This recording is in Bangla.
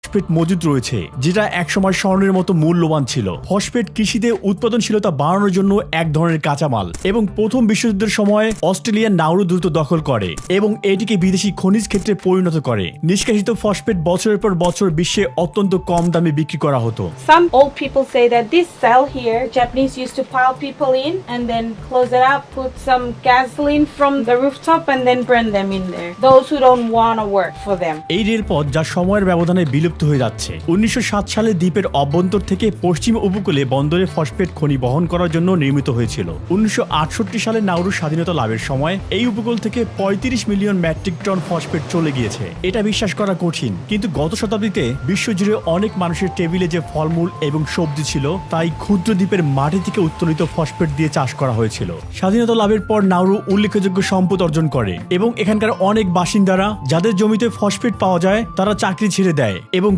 ফসফেট মজুদ রয়েছে, যেটা একসময় স্বর্ণের মতো মূল্যবান ছিল। ফসফেট কৃষিতে উৎপাদনশীলতা বাড়ানোর জন্য এক ধরনের কাঁচামাল, এবং প্রথম বিশ্বযুদ্ধের সময় অস্ট্রেলিয়ার নাউরু দ্রুত দখল করে এবং এটিকে বিদেশি খনিজ ক্ষেত্রে পরিণত করে। নিষ্কাশিত ফসফেট বছরের পর বছর বিশ্বে অত্যন্ত কম দামে বিক্রি করা হতো। Some old people say that this cell here, Japanese used to pile people in and then close it up, put some gasoline from the rooftop and then burn them in there. Those who don't want to work for them. এই রেলপথ যা সময়ের ব্যবধানে বিলুপ্ত হয়ে যাচ্ছে। 1907 সালে দ্বীপের অভ্যন্তর থেকে পশ্চিম উপকূলে বন্দরে ফসফেট খনি বহন করার জন্য নির্মিত হয়েছিল। 1968 সালে নাউরু স্বাধীনতা লাভের সময় এই উপকূল থেকে 35 মিলিয়ন মেট্রিক টন ফসফেট চলে গিয়েছে। এটা বিশ্বাস করা কঠিন, কিন্তু গত শতাব্দীতে বিশ্বজুড়ে অনেক মানুষের টেবিলে যে ফলমূল এবং সবজি ছিল, তাই ক্ষুদ্র দ্বীপের মাটি থেকে উত্তোলিত ফসফেট দিয়ে চাষ করা হয়েছিল। স্বাধীনতা লাভের পর নাউরু উল্লেখযোগ্য সম্পদ অর্জন করে এবং এখানকার অনেক বাসিন্দারা যাদের জমিতে ফসফেট পাওয়া যায় তারা চাকরি ছেড়ে দেয় এবং